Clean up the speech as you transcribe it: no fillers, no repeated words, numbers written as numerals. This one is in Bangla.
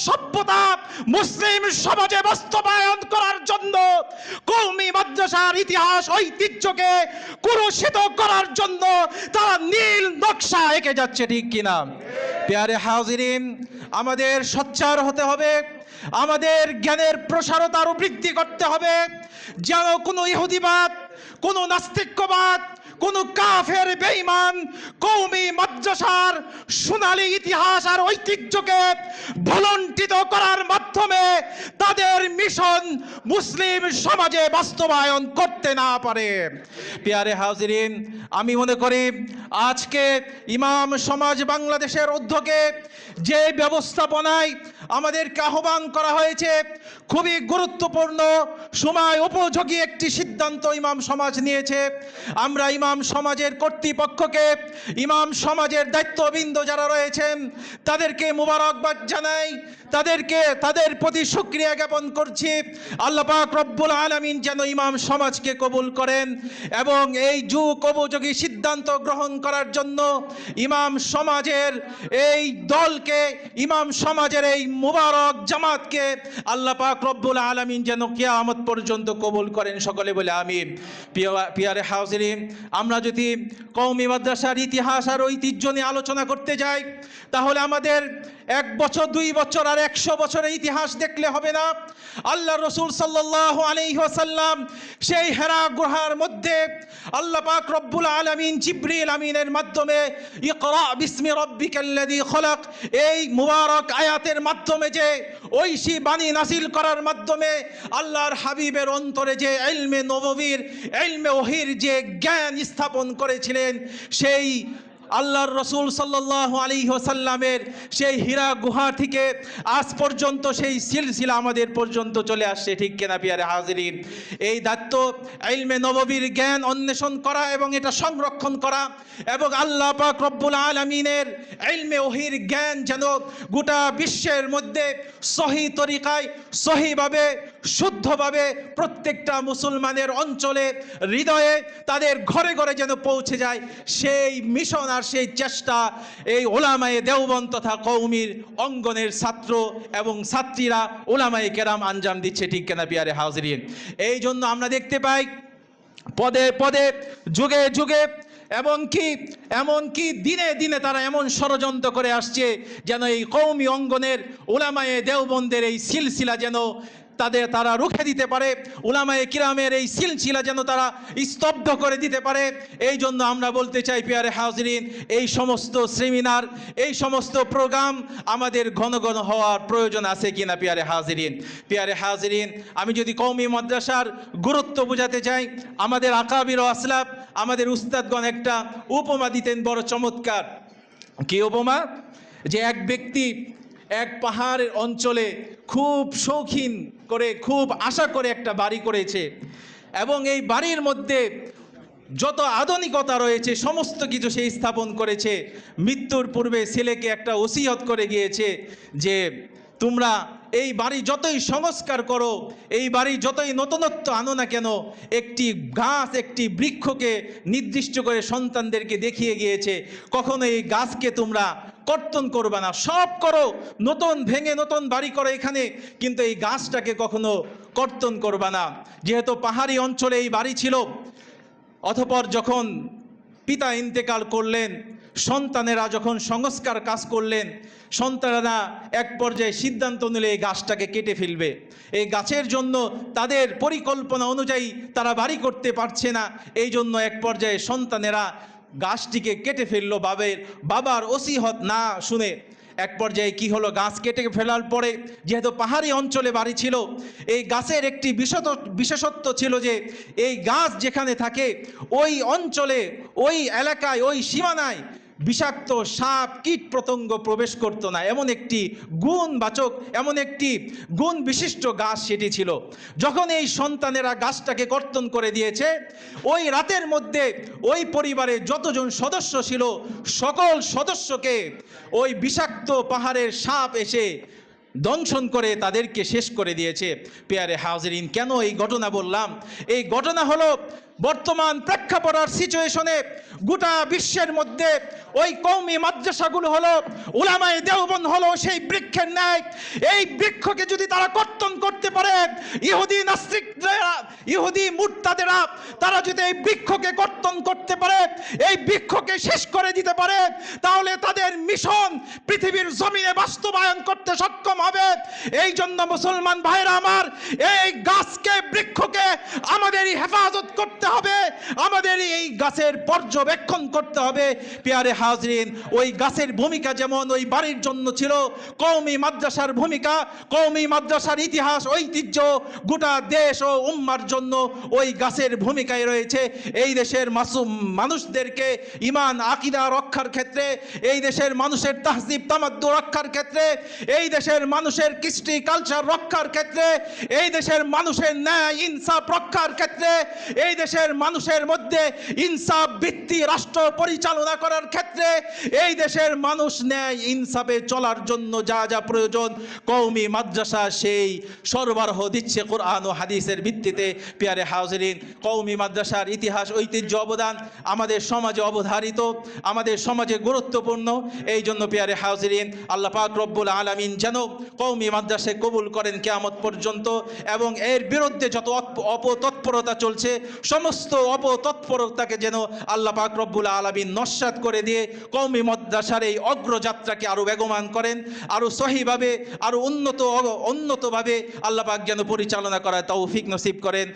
সভ্যতা মুসলিম সমাজে বাস্তবায়ন করার জন্য, কওমি মাদ্রাসার ইতিহাস ঐতিহ্যকে কুরুষিত করার জন্য তারা নীল নকশা এঁকে যাচ্ছে, ঠিক কিনা? প্যারে হাজিরিন, আমাদের সোচ্চার হতে হবে, আমাদের জ্ঞানের প্রসারতা আরো বৃদ্ধি করতে হবে, যেন কোনো ইহুদিবাদ, কোনো নাস্তিক্যবাদ, কোনো কাফের বেঈমান কওমি মাদ্রাসার সোনালী ইতিহাস আর ঐতিহ্যকে ভুলুণ্ঠিত করার মাধ্যমে তাদের মিশন মুসলিম সমাজে বাস্তবায়ন করতে না পারে। প্রিয় হাজিরিন, আমি মনে করি আজকে ইমাম সমাজ বাংলাদেশের উদ্যোগে যে ব্যবস্থাপনায় আমাদেরকে আহ্বান করা হয়েছে, খুবই গুরুত্বপূর্ণ সময় উপযোগী একটি সিদ্ধান্ত ইমাম সমাজ নিয়েছে। আমরা ইমাম সমাজের কর্তৃপক্ষকে, ইমাম সমাজের দায়িত্ববৃন্দ যারা রয়েছেন তাদেরকে মোবারকবাদ জানাই, তাদের প্রতি শুকরিয়া জ্ঞাপন করছি। আল্লাহ পাক রব্বুল আলামিন যেন ইমাম সমাজকে কবুল করেন এবং এই যুগ উপযোগী সিদ্ধান্ত গ্রহণ করার জন্য ইমাম সমাজের এই দলকে, ইমাম সমাজের এই মুবারক জামাতকে আল্লাহ পাক রব্বুল আলামিন যেন কিয়ামত পর্যন্ত কবুল করেন। সকলে বলে আমিন। প্রিয় হাজিরিন, আমরা যদি কওমি মাদ্রাসার ইতিহাস আর ঐতিহ্য নিয়ে আলোচনা করতে যাই, তাহলে আমাদের 1 বছর 2 বছর আর 100 বছরের ইতিহাস দেখলে হবে না। আল্লাহ রসুল সাল্লাল্লাহু আলাইহি ওয়াসাল্লাম সেই হেরা গুহার মধ্যে আল্লাহ পাক রব্বুল আলামিন জিবরিল আমিনের মাধ্যমে ইকরা বিসমি রাব্বিকাল্লাযী খলাক এই মুবারক আয়াতের মাধ্যমে যে ঐশী বাণী নাযিল করার মাধ্যমে আল্লাহর হাবিবের অন্তরে যে ইলমে নববীর, ইলমে ওহীর যে জ্ঞান স্থাপন করেছিলেন, সেই আল্লাহর রসুল সাল্লাল্লাহু আলাইহি ওয়াসাল্লামের সেই হীরা গুহা থেকে আজ পর্যন্ত সেই সিলসিলা আমাদের পর্যন্ত চলে আসছে, ঠিক কিনা প্রিয় হাজিরিন? এই দায়িত্ব ইলমে নববীর জ্ঞান অন্বেষণ করা এবং এটা সংরক্ষণ করা এবং আল্লাহ পাক রব্বুল আলামিনের ইলমে ওহীর জ্ঞান যেন গোটা বিশ্বের মধ্যে সহি তরিকায়, সহিভাবে, শুদ্ধভাবে প্রত্যেকটা মুসলমানের অঞ্চলে, হৃদয়ে, তাদের ঘরে ঘরে যেন পৌঁছে যায়, সেই মিশন আর সেই চেষ্টা এই ওলামায়ে দেওবন্দ তথা কওমির অঙ্গনের ছাত্র এবং ছাত্রীরা, ওলামায়ে কেরাম আঞ্জাম দিচ্ছে, ঠিক কিনা প্রিয় হাজিরিন? এই জন্য আমরা দেখতে পাই পদে পদে, যুগে যুগে, এমনকি দিনে দিনে তারা এমন ষড়যন্ত্র করে আসছে যেন এই কওমি অঙ্গনের ওলামায়ে দেওবন্দের এই সিলসিলা যেন তারা রুখে দিতে পারে, উলামায়ে কিরামের এই সিলসিলা যেন তারা স্তব্ধ করে দিতে পারে। এই জন্য আমরা বলতে চাই প্রিয় হাজিরিন, এই সমস্ত সেমিনার, এই সমস্ত প্রোগ্রাম আমাদের ঘন ঘন হওয়ার প্রয়োজন আছে কিনা প্রিয় হাজিরিন? আমি যদি কওমি মাদ্রাসার গুরুত্ব বোঝাতে চাই, আমাদের আকাবির ও আসলাফ, আমাদের উস্তাদগণ একটা উপমা দিতেন বড় চমৎকার। কি উপমা? যে এক ব্যক্তি এক পাহাড়ের অঞ্চলে খুব শৌখিন করে, খুব আশা করে একটা বাড়ি করেছে এবং এই বাড়ির মধ্যে যত আধুনিকতা রয়েছে সমস্ত কিছু সে স্থাপন করেছে। মৃত্যুর পূর্বে ছেলেকে একটা ওসিয়ত করে গিয়েছে যে তোমরা এই বাড়ি যতই সংস্কার করো, এই বাড়ি যতই নতুনত্ব আনো না কেন, একটি গাছ, একটি বৃক্ষকে নির্দিষ্ট করে সন্তানদেরকে দেখিয়ে গিয়েছে, কখনো এই গাছকে তোমরা কর্তন করবে না, সব করো, নতুন ভেঙে নতুন বাড়ি করো এখানে, কিন্তু এই গাছটাকে কখনো কর্তন করবে না। যেহেতু পাহাড়ি অঞ্চলে এই বাড়ি ছিল, অতঃপর যখন পিতা ইন্তেকাল করলেন, সন্তানেরা যখন সংস্কার কাজ করলেন, সন্তানেরা এক পর্যায়ে সিদ্ধান্ত নিলে এই গাছটাকে কেটে ফেলবে। এই গাছের জন্য তাদের পরিকল্পনা অনুযায়ী তারা বাড়ি করতে পারছে না, এই জন্য এক পর্যায়ে সন্তানেরা গাছটিকে কেটে ফেললো বাবার ওসিহত না শুনে। এক পর্যায়ে কি হলো, গাছ কেটে ফেলার পরে যেহেতু পাহাড়ি অঞ্চলে বাড়ি ছিল, এই গাছের একটি বিশেষত্ব ছিল যে এই গাছ যেখানে থাকে ওই অঞ্চলে, ওই এলাকায়, ওই সীমানায় বিষাক্ত সাপ কীট পতঙ্গ প্রবেশ করতো না, এমন একটি গুণবাচক, এমন একটি গুণ বিশিষ্ট গাছ সেটি ছিল। যখন এই সন্তানেরা গাছটাকে কর্তন করে দিয়েছে, ওই রাতের মধ্যে ওই পরিবারে যতজন সদস্য ছিল সকল সদস্যকে ওই বিষাক্ত পাহাড়ের সাপ এসে দংশন করে তাদেরকে শেষ করে দিয়েছে। প্রিয় হাজিরিন, কেন এই ঘটনা বললাম? এই ঘটনা হলো বর্তমান প্রেক্ষাপট আর সিচুয়েশনে গোটা বিশ্বের মধ্যে ওই কওমি মাদ্রাসাগুলো হলো উলামায়ে দেওবন্দ হলো সেই বৃক্ষের ন্যায়। এই বৃক্ষকে যদি তারা কর্তন করতে পারে, ইহুদি নাস্তিকরা, ইহুদি মুরতাদেরা, তারা যদি এই বৃক্ষকে কর্তন করতে পারে, এই বৃক্ষকে শেষ করে দিতে পারে, তাহলে তাদের মিশন পৃথিবীর জমিনে বাস্তবায়ন করতে সক্ষম হবে। এই জন্য মুসলমান ভাইরা আমার, এই গাছকে, বৃক্ষকে আমাদেরই হেফাজত করতে হবে, আমাদেরই এই গাছের পর্যবেক্ষণ করতে হবে। পিয়ারে হাজরিন, ওই গাছের ভূমিকা যেমন ওই বাড়ির জন্য ছিল, কওমি মাদ্রাসার ভূমিকা, কওমি মাদ্রাসার ইতিহাস, ঐতিহ্য গোটা দেশ ও উম্মার জন্য ওই গাছের ভূমিকায় রয়েছে। এই দেশের মাসুম মানুষদেরকে ঈমান আকীদা রক্ষার ক্ষেত্রে, এই দেশের মানুষের তাহজিব তামাদ্দুন রক্ষার ক্ষেত্রে, এই দেশের মানুষের কৃষ্টি কালচার রক্ষার ক্ষেত্রে, এই দেশের মানুষের ন্যায় ইনসাফ রক্ষার ক্ষেত্রে, এই দেশের মানুষের মধ্যে ইনসাফ ভিত্তিক রাষ্ট্র পরিচালনা করার ক্ষেত্রে, এই দেশের মানুষ ন্যায় ইনসাফে চলার জন্য যা যা প্রয়োজন কওমি মাদ্রাসা সেই সরবরাহ দিচ্ছে কোরআন ও হাদিসের ভিত্তিতে। পিয়ারে হাজরিন, কওমি মাদ্রাসার ইতিহাস, ঐতিহ্য, অবদান আমাদের সমাজে অবধারিত, আমাদের সমাজে গুরুত্বপূর্ণ। এই জন্য পিয়ারে হাজরিন, আল্লাহ পাক রব্বুল আলামিন যেন কওমি মাদ্রাসা কবুল করেন কিয়ামত পর্যন্ত, এবং এর বিরুদ্ধে যত অপতৎপরতা চলছে সমস্ত অপতৎপরতাকে যেন আল্লাহ পাক রব্বুল আলামিন নস্যাৎ করে দিয়ে কওমি মাদ্রাসার এই অগ্রযাত্রাকে আরো বেগবান করেন, আরো সহিভাবে, আরো উন্নতভাবে আল্লাহ পাক যেন পরিচালনা করার তৌফিক নসিব করেন।